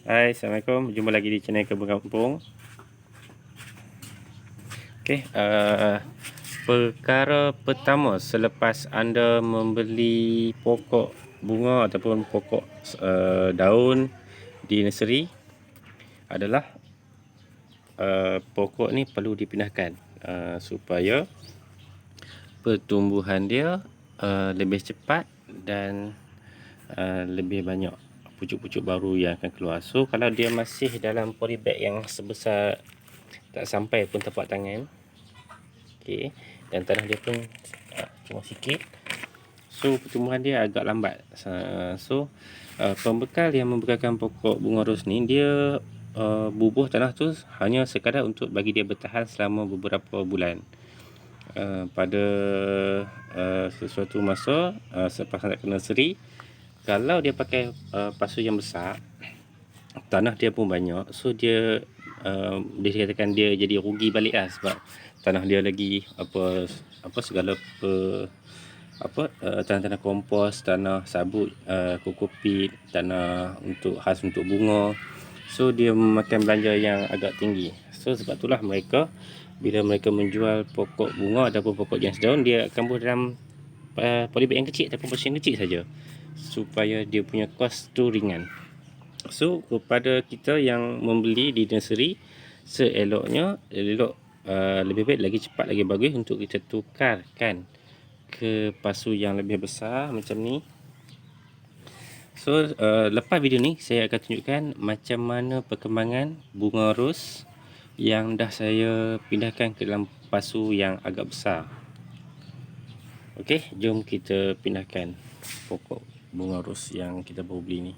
Hai, Assalamualaikum. Jumpa lagi di channel Kebun Kampung. Okey, perkara pertama selepas anda membeli pokok bunga ataupun pokok daun di nursery adalah pokok ni perlu dipindahkan supaya pertumbuhan dia lebih cepat dan lebih banyak pucuk-pucuk baru yang akan keluar. So kalau dia masih dalam polybag yang sebesar tak sampai pun tapak tangan, okey, dan tanah dia pun cuma sikit, so pertumbuhan dia agak lambat. Pembekal yang membekalkan pokok bunga ros ni, dia bubuh tanah tu hanya sekadar untuk bagi dia bertahan selama beberapa bulan. Pada sesuatu masa selepas nak ke nursery, kalau dia pakai pasu yang besar, tanah dia pun banyak, so dia dikatakan dia jadi rugi balik lah, sebab tanah dia lagi segala tanah-tanah kompos, tanah sabut, kokopit, tanah khas untuk bunga, so dia memakan belanja yang agak tinggi. So sebab itulah bila mereka menjual pokok bunga ataupun pokok jenis daun, dia akan buat dalam polybag yang kecil ataupun porsi yang kecil saja, supaya dia punya kos tu ringan. So kepada kita yang membeli di nursery, seeloknya lebih baik, lagi cepat lagi bagus untuk kita tukarkan ke pasu yang lebih besar macam ni. So lepas video ni saya akan tunjukkan macam mana perkembangan bunga ros yang dah saya pindahkan ke dalam pasu yang agak besar. Okey, jom kita pindahkan pokok bunga ros yang kita baru beli ni.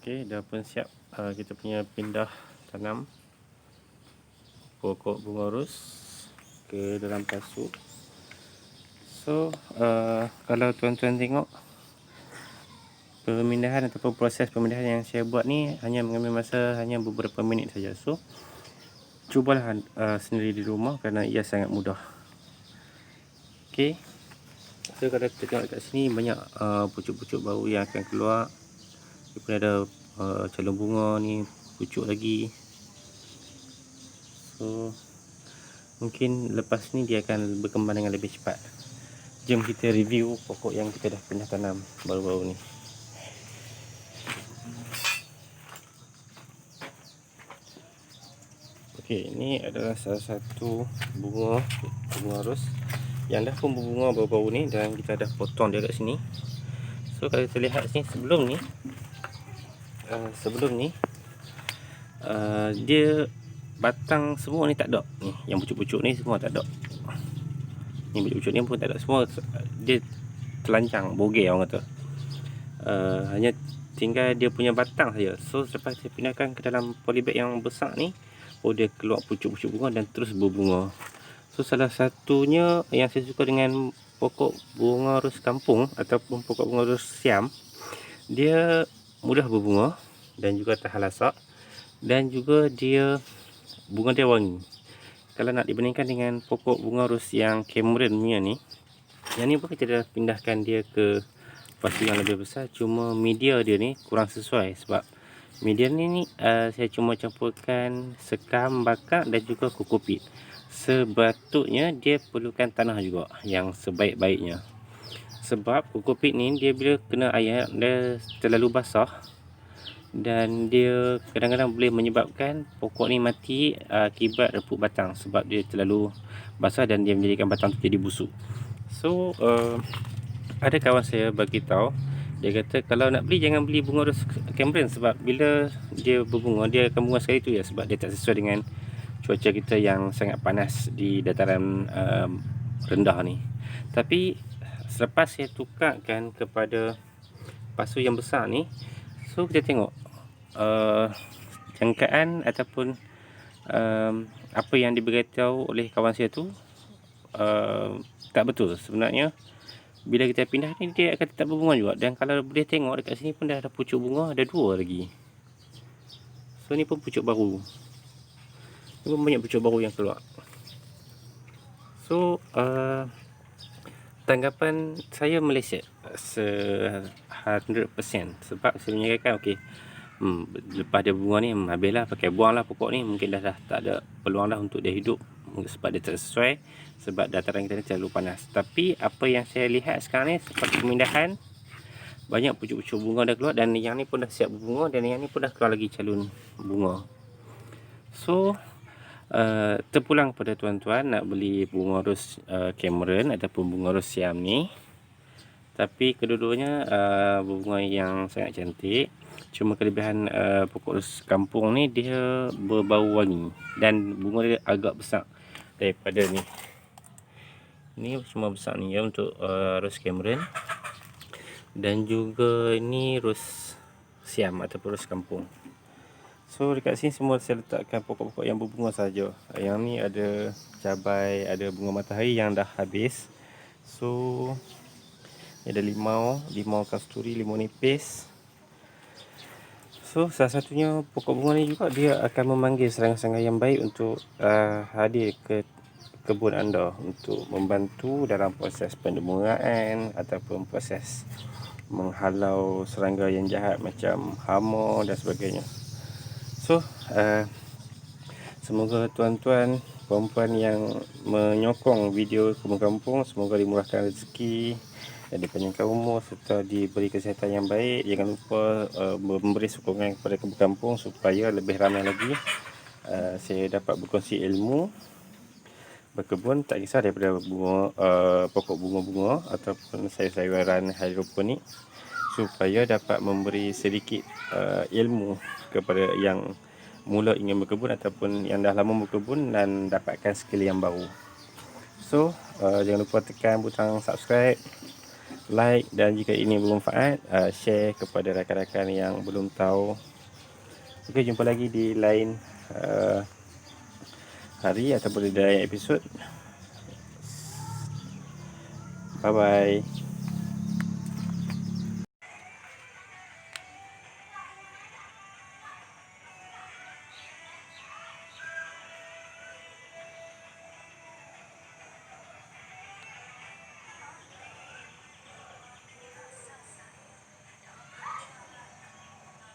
Okey, dah pun siap kita punya pindah tanam pokok bunga ros ke dalam pasu. So kalau tuan-tuan tengok, pemindahan ataupun proses pemindahan yang saya buat ni hanya mengambil masa hanya beberapa minit saja. So cubalah sendiri di rumah kerana ia sangat mudah. Okey. So kalau kita tengok dekat sini banyak pucuk-pucuk baru yang akan keluar. Dia pun ada calon bunga ni, pucuk lagi. So mungkin lepas ni dia akan berkembang dengan lebih cepat. Jom kita review pokok yang kita dah pindah tanam baru-baru ni. Okey, ini adalah salah satu bunga ros yang dah pun berbunga baru-baru ni dan kita dah potong dia kat sini. So kalau kita lihat sini sebelum ni dia batang semua ni tak ada. Ni yang pucuk-pucuk ni semua tak ada. Ni pucuk-pucuk ni pun tak ada, semua dia telancang, bogel orang kata. Hanya tinggal dia punya batang saja. So selepas saya pindahkan ke dalam polybag yang besar ni, dia keluar pucuk-pucuk bunga dan terus berbunga. So salah satunya yang saya suka dengan pokok bunga ros kampung ataupun pokok bunga ros Siam, dia mudah berbunga dan juga tahan lasak, dan juga bunga dia wangi. Kalau nak dibandingkan dengan pokok bunga ros yang Cameron punya ni, yang ni pun kita dah pindahkan dia ke pasu yang lebih besar, cuma media dia ni kurang sesuai. Sebab media ni saya cuma campurkan sekam, bakar dan juga kokopit. Sepatutnya dia perlukan tanah juga yang sebaik-baiknya. Sebab kokopit ni dia bila kena air, dia terlalu basah dan dia kadang-kadang boleh menyebabkan pokok ni mati akibat reput batang, sebab dia terlalu basah dan dia menjadikan batang tu jadi busuk. So ada kawan saya bagi tahu, dia kata kalau nak beli jangan beli bunga ros Cameron, sebab bila dia berbunga dia akan bunga sekali tu ya, sebab dia tak sesuai dengan cuaca kita yang sangat panas di dataran rendah ni. Tapi selepas saya tukarkan kepada pasu yang besar ni, so kita tengok jangkaan ataupun apa yang diberitahu oleh kawan saya tu tak betul. Sebenarnya bila kita pindah ni dia akan tetap berbunga juga. Dan kalau boleh tengok dekat sini pun dah ada pucuk bunga, ada 2 lagi. So ni pun pucuk baru. Ni pun banyak pucuk baru yang keluar. So tanggapan saya meleset 100%, sebab saya menyangkakan okey, lepas dia bunga ni habislah, pakai buanglah pokok ni, mungkin dah tak ada peluang dah untuk dia hidup, sebab dia tak sesuai, sebab dataran kita ni terlalu panas. Tapi apa yang saya lihat sekarang ni, seperti pemindahan, banyak pucuk-pucuk bunga dah keluar, dan yang ni pun dah siap berbunga, dan yang ni pun dah keluar lagi calon bunga. So terpulang pada tuan-tuan nak beli bunga ros Cameron ataupun bunga ros Siam ni. Tapi kedua-duanya berbunga yang sangat cantik. Cuma kelebihan pokok ros kampung ni, dia berbau wangi dan bunga dia agak besar daripada ni. Ni cuma besar ni ya untuk ros Cameron, dan juga ini ros Siam ataupun ros kampung. So dekat sini semua saya letakkan pokok-pokok yang berbunga saja. Yang ni ada cabai, ada bunga matahari yang dah habis. So ada limau kasturi, limau nipis. So salah satunya pokok bunga ni juga dia akan memanggil serangga-serangga yang baik untuk hadir ke kebun anda untuk membantu dalam proses pendemuran ataupun proses menghalau serangga yang jahat macam hama dan sebagainya. So semoga tuan-tuan puan-puan yang menyokong video kebun kampung, semoga dimurahkan rezeki dan dipanjangkan umur serta diberi kesihatan yang baik. Jangan lupa memberi sokongan kepada kebun kampung supaya lebih ramai lagi saya dapat berkongsi ilmu berkebun, tak kisah daripada bunga, pokok bunga-bunga ataupun sayur-sayuran hidroponik, supaya dapat memberi sedikit ilmu kepada yang mula ingin berkebun ataupun yang dah lama berkebun dan dapatkan skill yang baru. So jangan lupa tekan butang subscribe like, dan jika ini bermanfaat, share kepada rakan-rakan yang belum tahu. Okey, jumpa lagi di lain hari ataupun di lain episod. Bye bye.